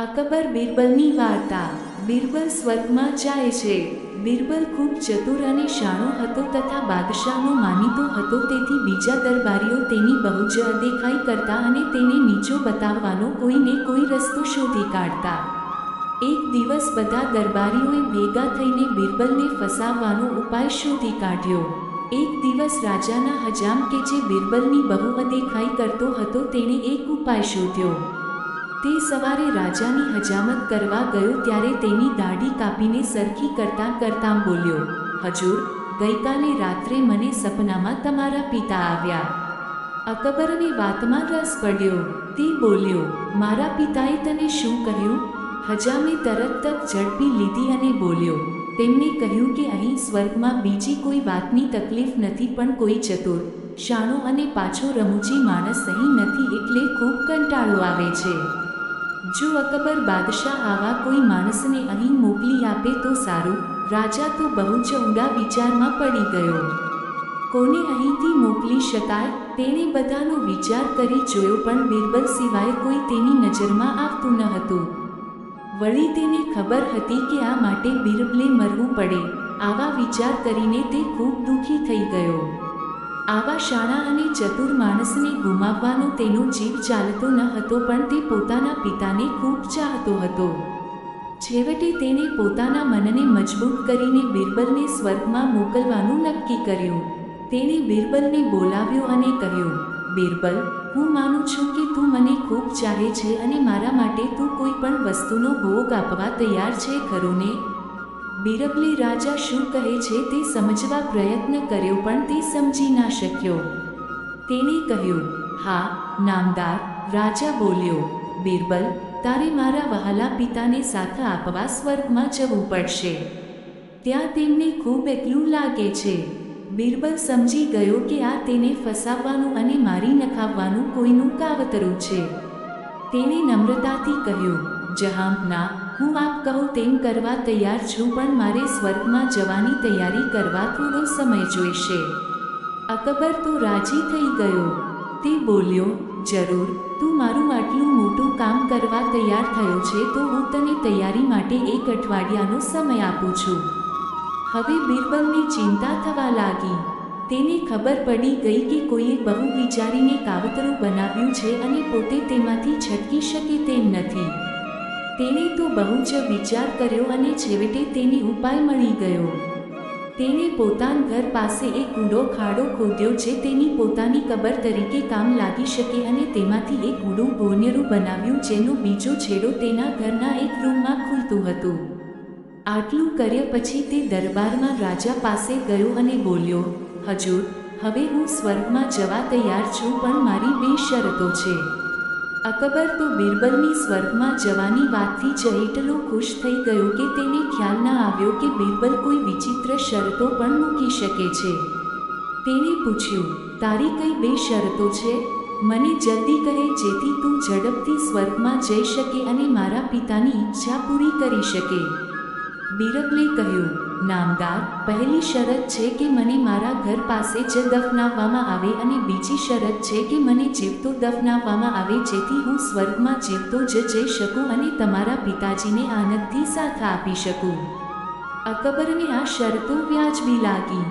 અકબર બિરબલની વાર્તા। બિરબલ સ્વર્ગમાં જાય છે। બિરબલ ખૂબ ચતુર અને શાણો હતો તથા બાદશાહનો માનીતો હતો, તેથી બીજા દરબારીઓ તેની બહુ જ અદેખાઈ કરતા અને તેને નીચો બતાવવાનો કોઈને કોઈ રસ્તો શોધી કાઢતા। એક દિવસ બધા દરબારીઓએ ભેગા થઈને બિરબલને ફસાવવાનો ઉપાય શોધી કાઢ્યો। એક દિવસ રાજાના હજામ કે જે બિરબલની બહુ અદેખાઈ કરતો હતો તેણે એક ઉપાય શોધ્યો। તે સવારે રાજાની હજામત કરવા ગયો ત્યારે તેની દાઢી કાપીને સરખી કરતાં કરતાં બોલ્યો, હજૂર, ગઈકાલે રાત્રે મને સપનામાં તમારા પિતા આવ્યા। અકબરને વાતમાં રસ પડ્યો। તે બોલ્યો, મારા પિતાએ તને શું કહ્યું? હજામે તરત જ ઝડપી લીધી અને બોલ્યો, તેમણે કહ્યું કે અહીં સ્વર્ગમાં બીજી કોઈ વાતની તકલીફ નથી, પણ કોઈ ચતુર, શાણો અને પાછો રમૂજી માણસ અહીં નથી, એટલે ખૂબ કંટાળો આવે છે। જો અકબર બાદશાહ આવા કોઈ માણસને અહીં મોકલી આપે તો સારું। રાજા તો બહુ જ ઊંડા વિચારમાં પડી ગયો। કોને અહીંથી મોકલી શકાય? તેણે બધાનો વિચાર કરી જોયો, પણ બિરબલ સિવાય કોઈ તેની નજરમાં આવતું ન હતું। વળી તેને ખબર હતી કે આ માટે બિરબલે મરવું પડે। આવા વિચાર કરીને તે ખૂબ દુઃખી થઈ ગયો। આવા શાણા અને ચતુર માણસને ગુમાવવાનો તેનો જીવ ચાલતો ન હતો, પણ તે પોતાના પિતાને ખૂબ ચાહતો હતો। છેવટે તેણે પોતાના મનને મજબૂત કરીને બિરબલને સ્વર્ગમાં મોકલવાનું નક્કી કર્યું। તેણે બિરબલને બોલાવ્યો અને કહ્યું, બિરબલ, હું માનું છું કે તું મને ખૂબ ચાહે છે અને મારા માટે તું કોઈ પણ વસ્તુનો ભોગ આપવા તૈયાર છે, ખરું ને? બિરબલે રાજા શું કહે છે તે સમજવા પ્રયત્ન કર્યો, પણ તે સમજી ના શક્યો। તેણે કહ્યું, હા, નામદાર। રાજા બોલ્યો, બિરબલ, તારે મારા વહાલા પિતાને સાથ આપવા સ્વર્ગમાં જવું પડશે। ત્યાં તેમને ખૂબ એકલું લાગે છે। બિરબલ સમજી ગયો કે આ તેને ફસાવવાનું અને મારી નખાવવાનું કોઈનું કાવતરું છે। તેણે નમ્રતાથી કહ્યું, જહાંપનાહ, હું આપ કહો તેમ કરવા તૈયાર છું, પણ મારે સ્વર્ગમાં જવાની તૈયારી કરવા થોડો સમય જોઈશે। અકબર તો રાજી થઈ ગયો। તે બોલ્યો, જરૂર, તું મારું આટલું મોટું કામ કરવા તૈયાર થયો છે તો હું તને તૈયારી માટે 1 અઠવાડિયાનો સમય આપું છું। હવે બિરબલને ચિંતા થવા લાગી। તેને ખબર પડી ગઈ કે કોઈએ બહુ વિચારીને કાવતરું બનાવ્યું છે અને પોતે તેમાંથી છટકી શકે તેમ નથી। તેણે તો બહુ જ વિચાર કર્યો અને છેવટે તેને ઉપાય મળી ગયો। તેણે પોતાના ઘર પાસે એક ઊંડો ખાડો ખોદ્યો જે તેની પોતાની કબર તરીકે કામ લાગી શકે, અને તેમાંથી એક ઊંડું બોનિયરું બનાવ્યું જેનો બીજો છેડો તેના ઘરના એક રૂમમાં ખુલતું હતું। આટલું કર્યા પછી તે દરબારમાં રાજા પાસે ગયો અને બોલ્યો, હજૂર, હવે હું સ્વર્ગમાં જવા તૈયાર છું, પણ મારી 2 શરતો છે। અકબર તો બિરબલની સ્વર્ગમાં જવાની વાતથી જ એટલો ખુશ થઈ ગયો કે તેને ખ્યાલ ના આવ્યો કે બિરબલ કોઈ વિચિત્ર શરતો પણ મૂકી શકે છે। તેણે પૂછ્યું, તારી કઈ 2 શરતો છે? મને જલ્દી કહે, જેથી તું ઝડપથી સ્વર્ગમાં જઈ શકે અને મારા પિતાની ઈચ્છા પૂરી કરી શકે। બિરબલે કહ્યું, નામદાર, પહેલી શરત છે કે મને મારા ઘર પાસે જ દફનાવવામાં આવે, અને બીજી શરત છે કે મને જીવતો દફનાવવામાં આવે, જેથી હું સ્વર્ગમાં જીવતો જ જઈ શકું અને તમારા પિતાજીને આનંદથી સાથ આપી શકું। અકબરને આ શરતો વ્યાજબી લાગી।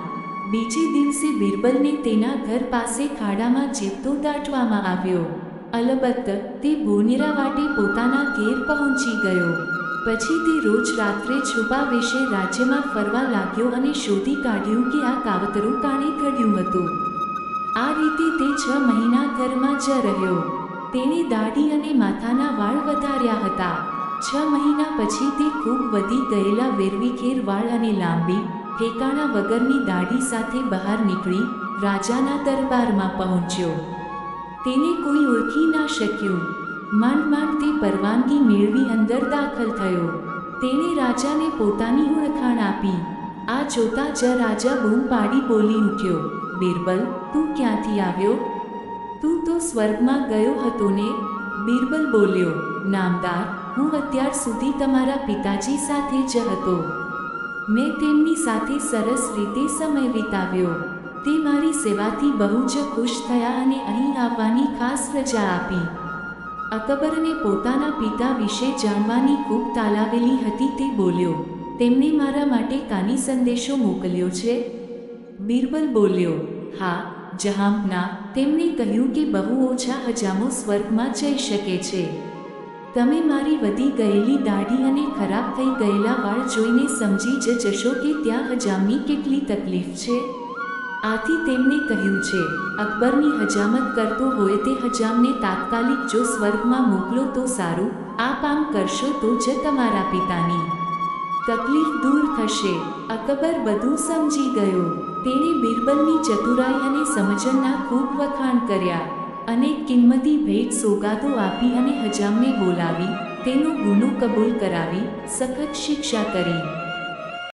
બીજે દિવસે બિરબલને તેના ઘર પાસે ખાડામાં જીવતો દાટવામાં આવ્યો। અલબત્ત, તે બોનિયરા વાટે પોતાના ઘેર પહોંચી ગયો। પછી તે રોજ રાત્રે છુપા વેશે રાજ્યમાં ફરવા લાગ્યો અને શોધી કાઢ્યું કે આ કાવતરું કાણે ઘડ્યું હતું। આ રીતે તે 6 મહિના ઘરમાં જ રહ્યો। તેણે દાઢી અને માથાના વાળ વધાર્યા હતા। 6 મહિના પછી તે ખૂબ વધી ગયેલા વેરવિખેર વાળ અને લાંબી, ઠેકાણા વગરની દાઢી સાથે બહાર નીકળી રાજાના દરબારમાં પહોંચ્યો। તેને કોઈ ઓળખી ના શક્યું। માંડ માંડ તે પરવાનગી મેળવી અંદર દાખલ થયો। તેણે રાજાને પોતાની ઓળખાણ આપી। આ જોતાં જ રાજા બૂમ પાડી બોલી ઉઠ્યો, બિરબલ, તું ક્યાંથી આવ્યો? તું તો સ્વર્ગમાં ગયો હતો ને? બિરબલ બોલ્યો, નામદાર, હું અત્યાર સુધી તમારા પિતાજી સાથે જ હતો। મેં તેમની સાથે સરસ રીતે સમય વિતાવ્યો। તે મારી સેવાથી બહુ જ ખુશ થયા અને અહીં આવવાની ખાસ રજા આપી। અકબરને પોતાના પિતા વિશે જાણવાની ખૂબ તાલાવેલી હતી. તે બોલ્યો, તેમણે મારા માટે કાની સંદેશો મોકલ્યો છે? બિરબલ બોલ્યો, હા જહાંપનાહ, તેમણે કહ્યું કે બહુ ઓછા હજામો સ્વર્ગમાં જઈ શકે છે. તમે મારી વધી ગયેલી દાઢી અને ખરાબ થઈ ગયેલા વાળ જોઈને સમજી જ જશો કે ત્યાં હજામની કેટલી તકલીફ છે. આથી તેમણે કહ્યું છે, અકબરની હજામત કરતો હોય તે હજામને તાત્કાલિક જો સ્વર્ગમાં મોકલો તો સારું. આ કામ કરશો તો જ તમારા પિતાની તકલીફ દૂર થશે. અકબર બધું સમજી ગયો. તેણે બિરબલની ચતુરાઈ અને સમજણના ખૂબ વખાણ કર્યા. અનેક કિંમતી ભેટ સોગાદો આપી અને હજામને બોલાવી, તેનો ગુનો કબૂલ કરાવી, સખત શિક્ષા કરી.